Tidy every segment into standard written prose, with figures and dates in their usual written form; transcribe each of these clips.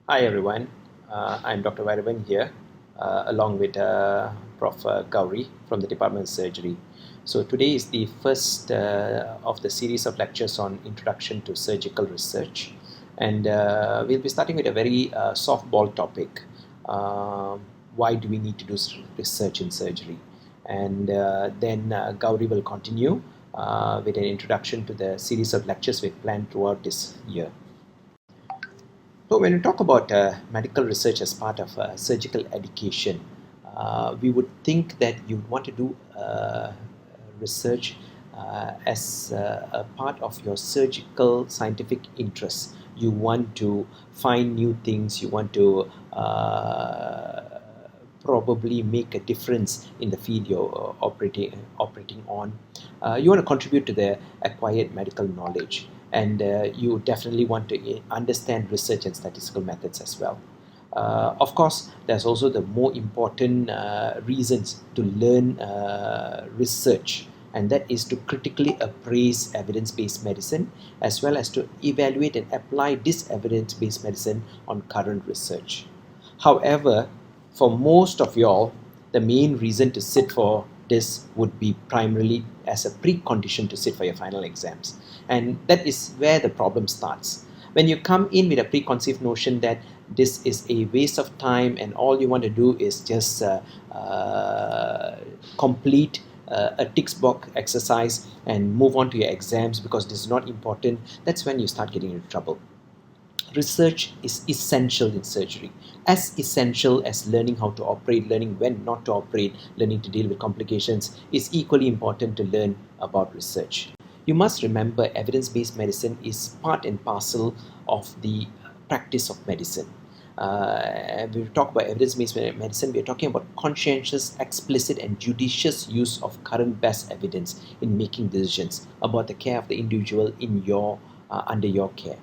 Hi everyone, I'm Dr. Vairavan here along with Prof. Gauri from the Department of Surgery. So today is the first of the series of lectures on Introduction to Surgical Research, and we'll be starting with a very softball topic. Why do we need to do research in surgery? And then Gauri will continue with an introduction to the series of lectures we've planned throughout this year. So when we talk about medical research as part of surgical education, we would think that you want to do research as a part of your surgical scientific interests. You want to find new things, you want to probably make a difference in the field you're operating on. You want to contribute to the acquired medical knowledge, and you definitely want to understand research and statistical methods as well. Of course, there's also the more important reasons to learn research, and that is to critically appraise evidence-based medicine as well as to evaluate and apply this evidence-based medicine on current research. However, for most of y'all, the main reason to sit for this would be primarily as a precondition to sit for your final exams. And that is where the problem starts. When you come in with a preconceived notion that this is a waste of time and all you want to do is just complete a tick box exercise and move on to your exams because this is not important, that's when you start getting into trouble. Research is essential in surgery, as essential as learning how to operate, learning when not to operate, learning to deal with complications is equally important to learn about research. You must remember evidence-based medicine is part and parcel of the practice of medicine. And when we talk about evidence-based medicine, we are talking about conscientious, explicit, and judicious use of current best evidence in making decisions about the care of the individual in your under your care.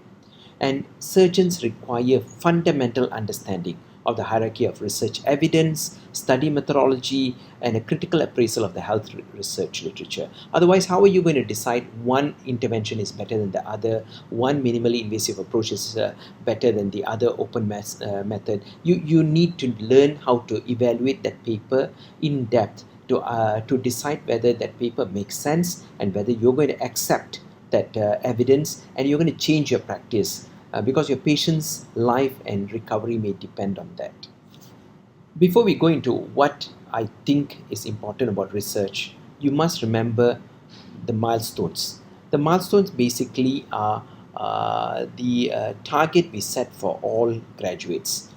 And surgeons require fundamental understanding of the hierarchy of research evidence, study methodology, and a critical appraisal of the health research literature. Otherwise, how are you going to decide one intervention is better than the other, one minimally invasive approach is better than the other open method? You need to learn how to evaluate that paper in depth to decide whether that paper makes sense and whether you're going to accept that evidence and you're going to change your practice because your patient's life and recovery may depend on that. Before we go into what I think is important about research, you must remember the milestones. The milestones basically are the target we set for all graduates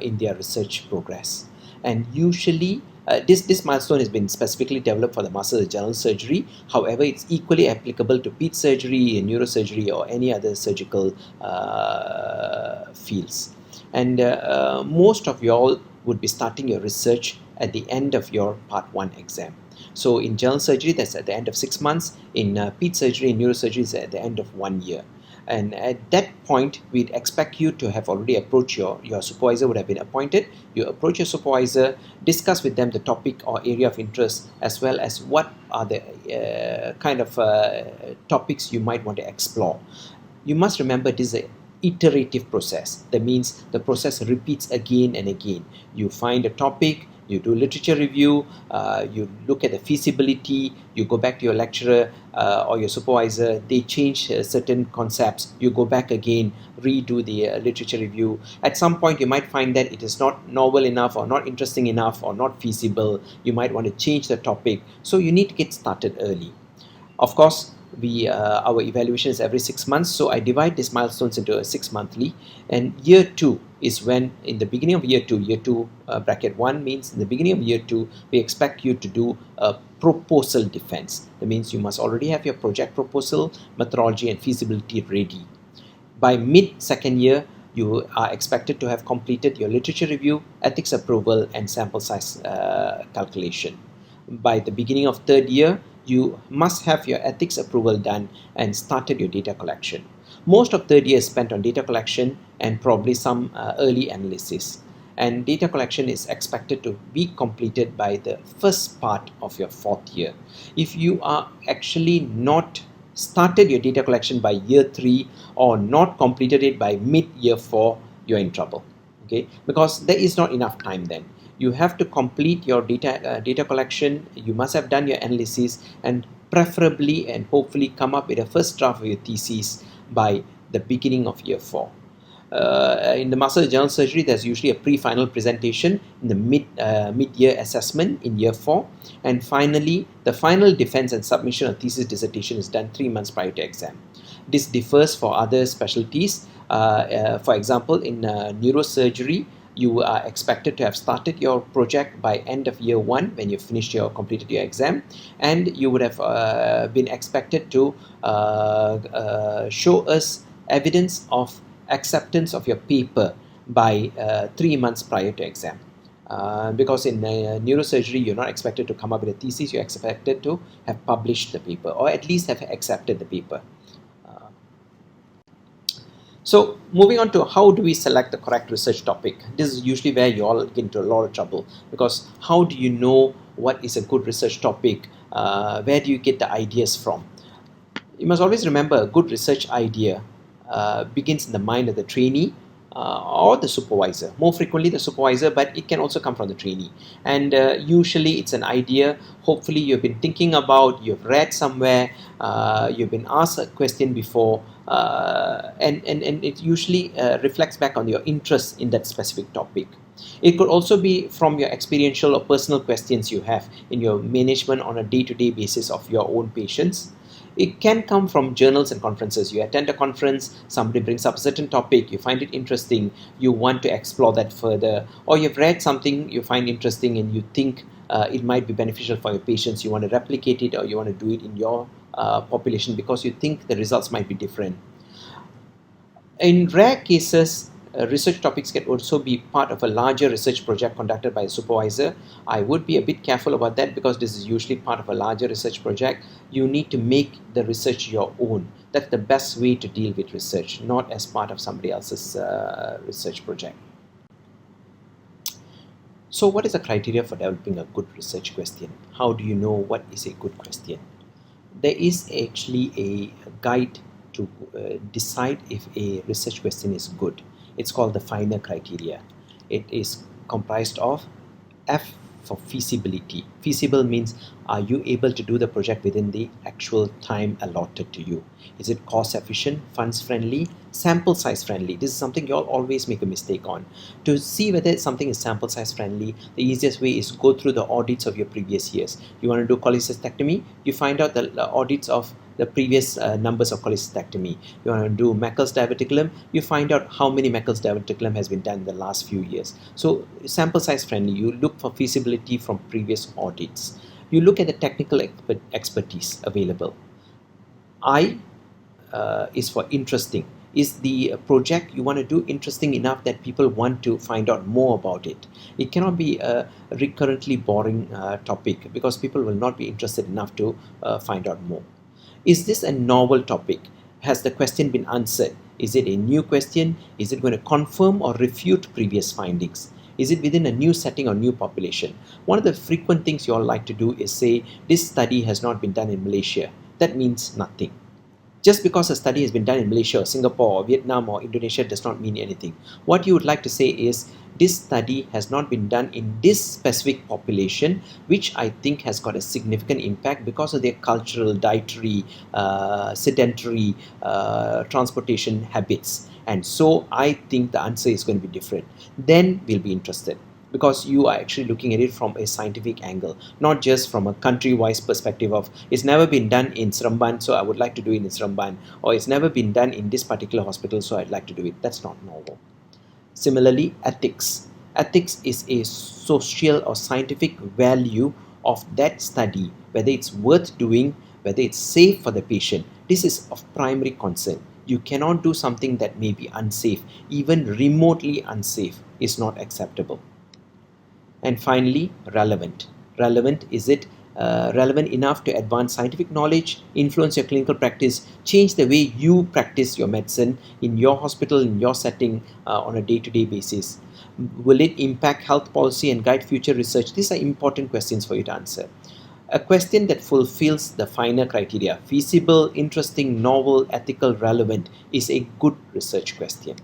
in their research progress. And usually, this milestone has been specifically developed for the Masters of General Surgery. However, it's equally applicable to peds surgery and neurosurgery or any other surgical fields. And most of y'all would be starting your research at the end of your Part 1 exam. So in general surgery, that's at the end of 6 months. In peds surgery and neurosurgery, it's at the end of 1 year. And at that point, we'd expect you to have already approached your supervisor would have been appointed. You approach your supervisor, discuss with them the topic or area of interest, as well as what are the kind of topics you might want to explore. You must remember this is an iterative process. That means the process repeats again and again. You find a topic, you do literature review, you look at the feasibility, you go back to your lecturer or your supervisor, they change certain concepts, you go back again, redo the literature review. At some point you might find that it is not novel enough or not interesting enough or not feasible. You might want to change the topic. So you need to get started early. Of course, our evaluation is every 6 months, so I divide these milestones into a 6 monthly. And year 2 is when, in the beginning of year 2, bracket 1 means in the beginning of year 2, we expect you to do a proposal defense. That means you must already have your project proposal, methodology, and feasibility ready. By mid second year, you are expected to have completed your literature review, ethics approval, and sample size calculation. By the beginning of third year, you must have your ethics approval done and started your data collection. Most of third year is spent on data collection and probably some early analysis. And data collection is expected to be completed by the first part of your fourth year. If you are actually not started your data collection by year 3 or not completed it by mid year 4, you're in trouble. Okay, because there is not enough time then. You have to complete your data collection. You must have done your analysis and preferably and hopefully come up with a first draft of your thesis by the beginning of year 4. In the Master of General Surgery, there's usually a pre-final presentation in the mid-year assessment in year 4, and finally the final defense and submission of thesis dissertation is done 3 months prior to exam. This differs for other specialties. For example, in neurosurgery, you are expected to have started your project by end of year 1 when you finished completed your exam, and you would have been expected to show us evidence of acceptance of your paper by 3 months prior to exam. Because in neurosurgery, you're not expected to come up with a thesis, you're expected to have published the paper or at least have accepted the paper. So moving on to how do we select the correct research topic. This is usually where you all get into a lot of trouble, because how do you know what is a good research topic? Where do you get the ideas from? You must always remember, a good research idea begins in the mind of the trainee or the supervisor. More frequently the supervisor, but it can also come from the trainee. And usually it's an idea, hopefully you've been thinking about, you've read somewhere, you've been asked a question before, and it usually reflects back on your interest in that specific topic. It could also be from your experiential or personal questions you have in your management on a day-to-day basis of your own patients. It can come from journals and conferences. You attend a conference, somebody brings up a certain topic, you find it interesting, you want to explore that further, or you've read something you find interesting and you think it might be beneficial for your patients, you want to replicate it or you want to do it in your population because you think the results might be different. In rare cases, research topics can also be part of a larger research project conducted by a supervisor. I would be a bit careful about that because this is usually part of a larger research project. You need to make the research your own. That's the best way to deal with research, not as part of somebody else's research project. So what is the criteria for developing a good research question? How do you know what is a good question? There is actually a guide to decide if a research question is good. It's called the FINER criteria. It is comprised of F for feasibility. Feasible means, are you able to do the project within the actual time allotted to you? Is it cost efficient, funds friendly, sample size friendly? This is something you all always make a mistake on. To see whether something is sample size friendly, the easiest way is go through the audits of your previous years. You want to do cholecystectomy, you find out the audits of the previous numbers of cholecystectomy. You want to do Meckel's diverticulum, you find out how many Meckel's diverticulum has been done in the last few years. So sample size friendly, you look for feasibility from previous audits. You look at the technical expertise available. I is for interesting. Is the project you want to do interesting enough that people want to find out more about it? It cannot be a recurrently boring topic because people will not be interested enough to find out more. Is this a novel topic? Has the question been answered? Is it a new question? Is it going to confirm or refute previous findings? Is it within a new setting or new population? One of the frequent things you all like to do is say, this study has not been done in Malaysia. That means nothing. Just because a study has been done in Malaysia or Singapore or Vietnam or Indonesia does not mean anything. What you would like to say is, this study has not been done in this specific population, which I think has got a significant impact because of their cultural, dietary, sedentary, transportation habits. And so I think the answer is going to be different. Then we'll be interested, because you are actually looking at it from a scientific angle, not just from a country-wise perspective of, it's never been done in Seremban, so I would like to do it in Seremban, or it's never been done in this particular hospital, so I'd like to do it. That's not novel. Similarly, ethics. Ethics is a social or scientific value of that study, whether it's worth doing, whether it's safe for the patient. This is of primary concern. You cannot do something that may be unsafe. Even remotely unsafe is not acceptable. And finally, relevant. Relevant, is it relevant enough to advance scientific knowledge, influence your clinical practice, change the way you practice your medicine in your hospital, in your setting on a day-to-day basis? Will it impact health policy and guide future research? These are important questions for you to answer. A question that fulfills the FINER criteria, feasible, interesting, novel, ethical, relevant, is a good research question.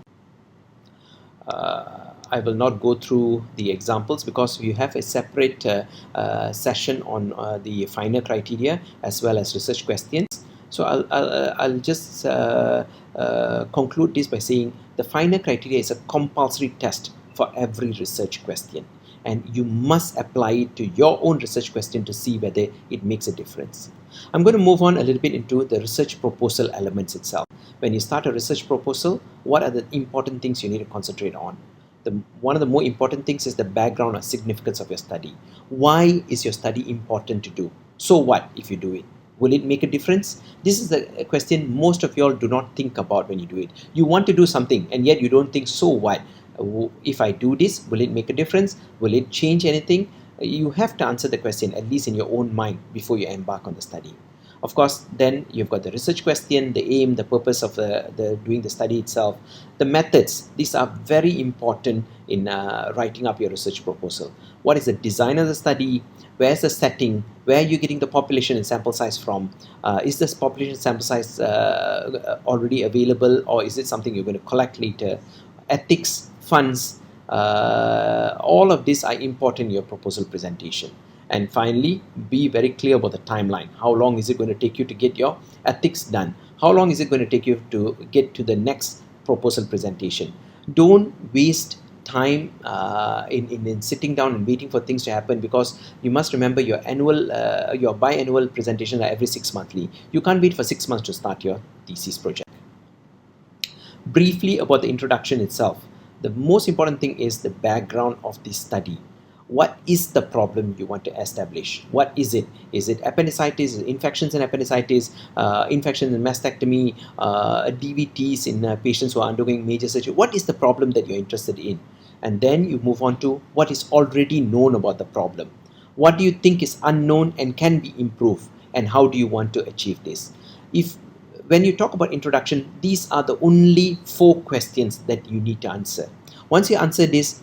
I will not go through the examples because we have a separate session on the finer criteria as well as research questions. So I'll just conclude this by saying the finer criteria is a compulsory test for every research question, and you must apply it to your own research question to see whether it makes a difference. I'm going to move on a little bit into the research proposal elements itself. When you start a research proposal, what are the important things you need to concentrate on? One of the more important things is the background or significance of your study. Why is your study important to do? So what if you do it? Will it make a difference? This is a question most of you all do not think about when you do it. You want to do something and yet you don't think, so what? If I do this, will it make a difference? Will it change anything? You have to answer the question, at least in your own mind, before you embark on the study. Of course, then you've got the research question, the aim, the purpose of the doing the study itself, the methods. These are very important in writing up your research proposal. What is the design of the study? Where's the setting? Where are you getting the population and sample size from? Is this population sample size already available, or is it something you're going to collect later? Ethics, funds, all of these are important in your proposal presentation. And finally, be very clear about the timeline. How long is it going to take you to get your ethics done? How long is it going to take you to get to the next proposal presentation? Don't waste time in sitting down and waiting for things to happen, because you must remember your biannual presentations are every 6 monthly. You can't wait for 6 months to start your thesis project. Briefly about the introduction itself, the most important thing is the background of the study. What is the problem you want to establish? What is it? Is it appendicitis, is it infections in appendicitis, infections in mastectomy, DVTs in patients who are undergoing major surgery? What is the problem that you're interested in? And then you move on to what is already known about the problem. What do you think is unknown and can be improved? And how do you want to achieve this? When you talk about introduction, these are the only 4 questions that you need to answer. Once you answer this,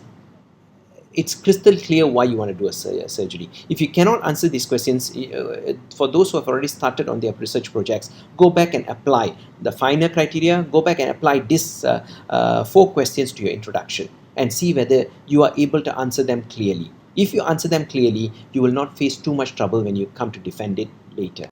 it's crystal clear why you want to do a surgery. If you cannot answer these questions, for those who have already started on their research projects, go back and apply the finer criteria, go back and apply these 4 questions to your introduction and see whether you are able to answer them clearly. If you answer them clearly, you will not face too much trouble when you come to defend it later.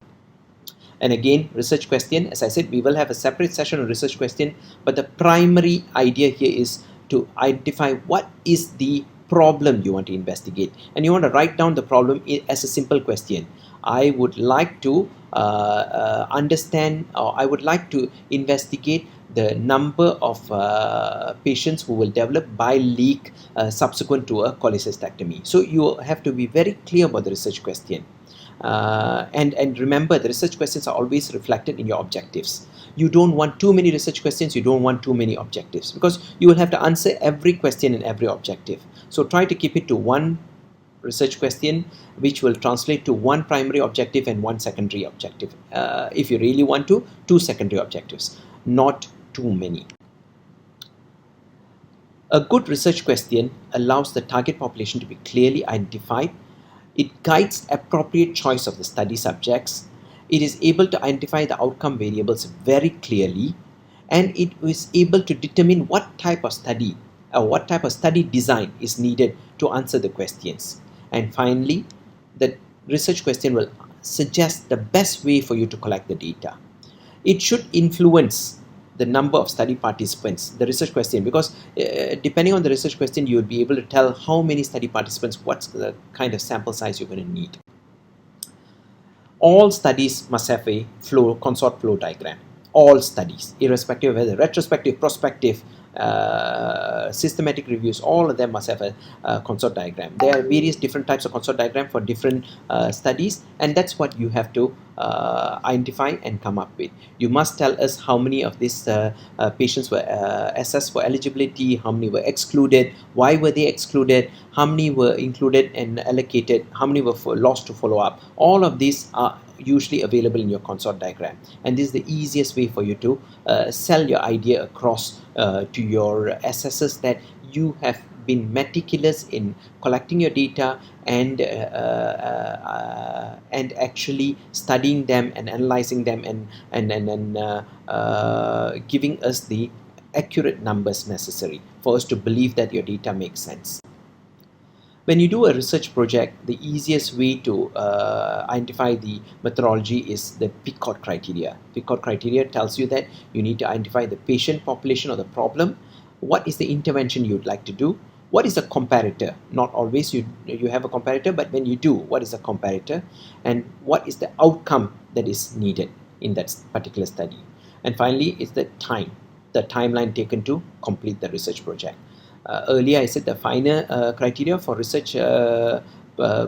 And again, research question, as I said, we will have a separate session on research question, but the primary idea here is to identify what is the problem you want to investigate, and you want to write down the problem as a simple question. I would like to understand, or I would like to investigate the number of patients who will develop bile leak subsequent to a cholecystectomy. So you have to be very clear about the research question. And remember, the research questions are always reflected in your objectives. You don't want too many research questions, you don't want too many objectives, because you will have to answer every question in every objective. So try to keep it to one research question, which will translate to one primary objective and one secondary objective. If you really want to, 2 secondary objectives, not too many. A good research question allows the target population to be clearly identified. It guides appropriate choice of the study subjects. It is able to identify the outcome variables very clearly, and it is able to determine what type of study or what type of study design is needed to answer the questions. And finally, the research question will suggest the best way for you to collect the data. It should influence the number of study participants, the research question, because depending on the research question, you will be able to tell how many study participants, what's the kind of sample size you're going to need. All studies must have a consort flow diagram. All studies, irrespective of whether retrospective, prospective, systematic reviews, all of them must have a consort diagram. There are various different types of consort diagram for different studies, and that's what you have to identify and come up with. You must tell us how many of these patients were assessed for eligibility, how many were excluded, why were they excluded, how many were included and allocated, how many were lost to follow up. All of these are usually available in your consort diagram, and this is the easiest way for you to sell your idea across to your assessors that you have been meticulous in collecting your data and actually studying them and analyzing them and giving us the accurate numbers necessary for us to believe that your data makes sense. When you do a research project, the easiest way to identify the methodology is the PICOT criteria. PICOT criteria tells you that you need to identify the patient population or the problem, what is the intervention you'd like to do, what is the comparator. Not always you have a comparator, but when you do, what is the comparator, and what is the outcome that is needed in that particular study. And finally, it's the timeline taken to complete the research project. Earlier I said the finer criteria for research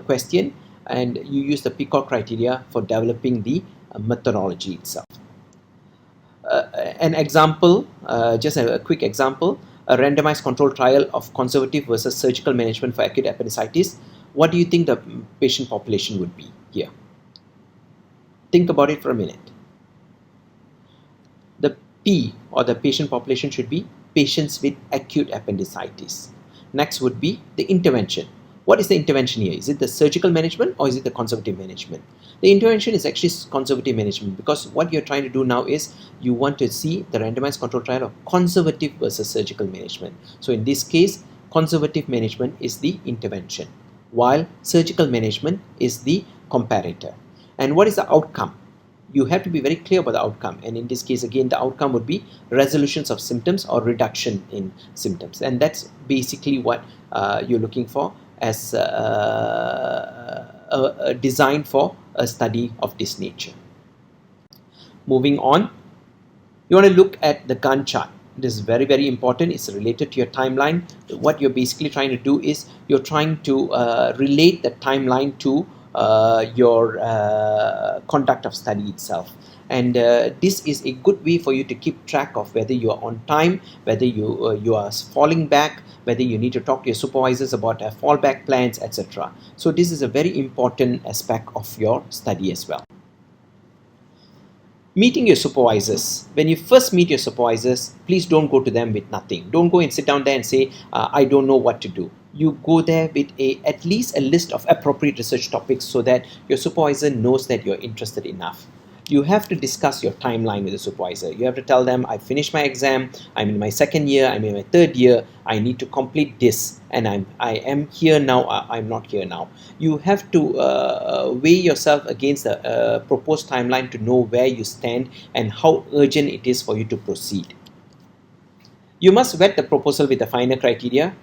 question, and you use the PICOT criteria for developing the methodology itself. An example, just a quick example, a randomized control trial of conservative versus surgical management for acute appendicitis. What do you think the patient population would be here? Think about it for a minute. The P, or the patient population, should be patients with acute appendicitis. Next would be the intervention. What is the intervention here? Is it the surgical management or is it the conservative management? The intervention is actually conservative management, because what you're trying to do now is you want to see the randomized control trial of conservative versus surgical management. So in this case, conservative management is the intervention, while surgical management is the comparator. And what is the outcome? You have to be very clear about the outcome, and in this case again the outcome would be resolutions of symptoms or reduction in symptoms, and that's basically what you're looking for as a design for a study of this nature. Moving on, you want to look at the Gantt chart. This is very, very important. It's related to your timeline. What you're basically trying to do is you're trying to relate the timeline to your conduct of study itself, and this is a good way for you to keep track of whether you are on time, whether you are falling back, whether you need to talk to your supervisors about fallback plans, etc. So this is a very important aspect of your study as well. Meeting your supervisors. When you first meet your supervisors, please don't go to them with nothing. Don't go and sit down there and say, I don't know what to do. You go there with at least a list of appropriate research topics so that your supervisor knows that you're interested enough. You have to discuss your timeline with the supervisor. You have to tell them, I finished my exam, I'm in my second year, I'm in my third year, I need to complete this, and I am here now, I'm not here now. You have to weigh yourself against the proposed timeline to know where you stand and how urgent it is for you to proceed. You must vet the proposal with the finer criteria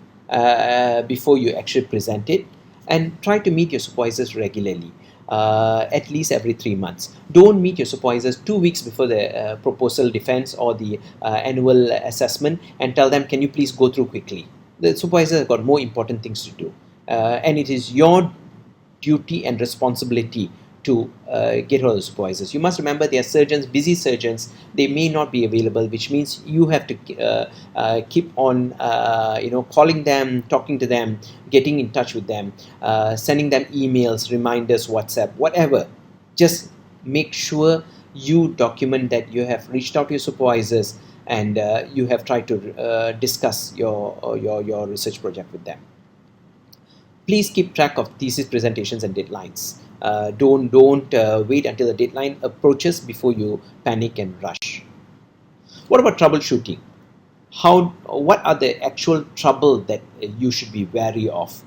before you actually present it, and try to meet your supervisors regularly. At least every 3 months. Don't meet your supervisors 2 weeks before the proposal defense or the annual assessment and tell them, can you please go through quickly. The supervisor has got more important things to do, and it is your duty and responsibility to get hold of the supervisors. You must remember they are surgeons, busy surgeons. They may not be available, which means you have to keep on calling them, talking to them, getting in touch with them, sending them emails, reminders, WhatsApp, whatever. Just make sure you document that you have reached out to your supervisors and you have tried to discuss your research project with them. Please keep track of thesis presentations and deadlines. Don't wait until the deadline approaches before you panic and rush. What about troubleshooting? What are the actual trouble that you should be wary of?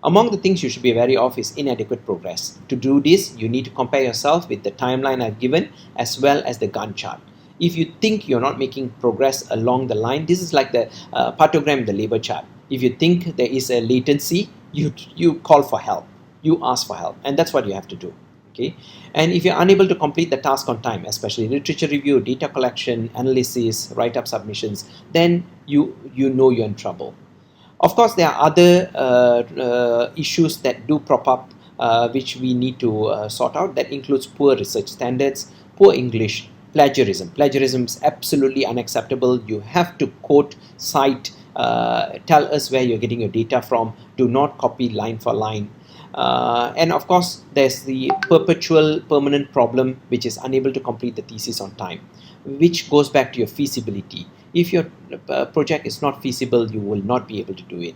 Among the things you should be wary of is inadequate progress. To do this, you need to compare yourself with the timeline I've given as well as the Gantt chart. If you think you're not making progress along the line, this is like the partogram in the labor chart. If you think there is a latency, you call for help. You ask for help, and that's what you have to do. Okay, and if you're unable to complete the task on time, especially literature review, data collection, analysis, write-up submissions, then you know you're in trouble. Of course, there are other issues that do prop up which we need to sort out. That includes poor research standards, poor English, plagiarism. Plagiarism is absolutely unacceptable. You have to quote, cite, tell us where you're getting your data from. Do not copy line for line. And of course, there's the perpetual permanent problem, which is unable to complete the thesis on time, which goes back to your feasibility. If your project is not feasible, you will not be able to do it.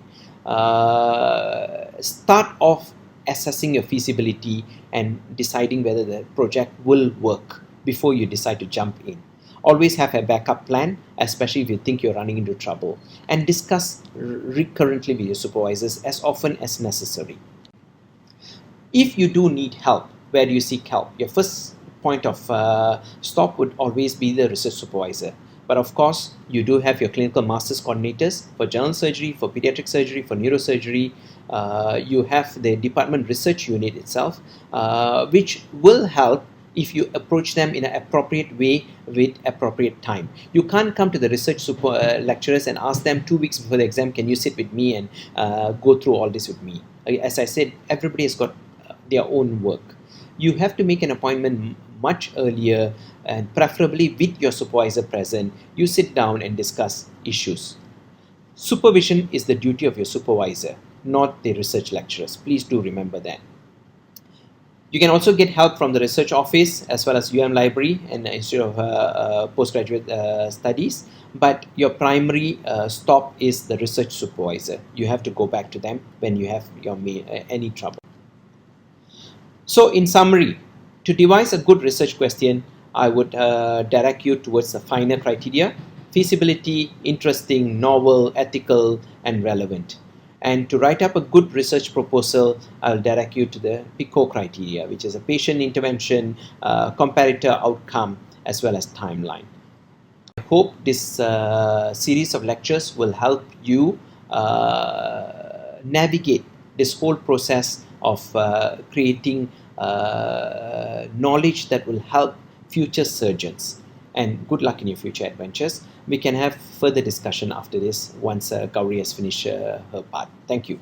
Start off assessing your feasibility and deciding whether the project will work before you decide to jump in. Always have a backup plan, especially if you think you're running into trouble, and discuss recurrently with your supervisors as often as necessary. If you do need help, where do you seek help? Your first point of stop would always be the research supervisor. But of course, you do have your clinical masters coordinators for general surgery, for pediatric surgery, for neurosurgery. You have the department research unit itself, which will help if you approach them in an appropriate way with appropriate time. You can't come to the research lecturers and ask them 2 weeks before the exam, can you sit with me and go through all this with me? As I said, everybody has got their own work. You have to make an appointment much earlier, and preferably with your supervisor present. You sit down and discuss issues. Supervision is the duty of your supervisor, not the research lecturers. Please do remember that. You can also get help from the research office as well as Library and Institute of Postgraduate Studies, but your primary stop is the research supervisor. You have to go back to them when you have any trouble. So in summary, to devise a good research question, I would direct you towards the finer criteria: feasibility, interesting, novel, ethical, and relevant. And to write up a good research proposal, I'll direct you to the PICO criteria, which is a patient intervention, comparator outcome, as well as timeline. I hope this series of lectures will help you navigate this whole process of creating knowledge that will help future surgeons. And good luck in your future adventures. We can have further discussion after this once Gauri has finished her part. Thank you.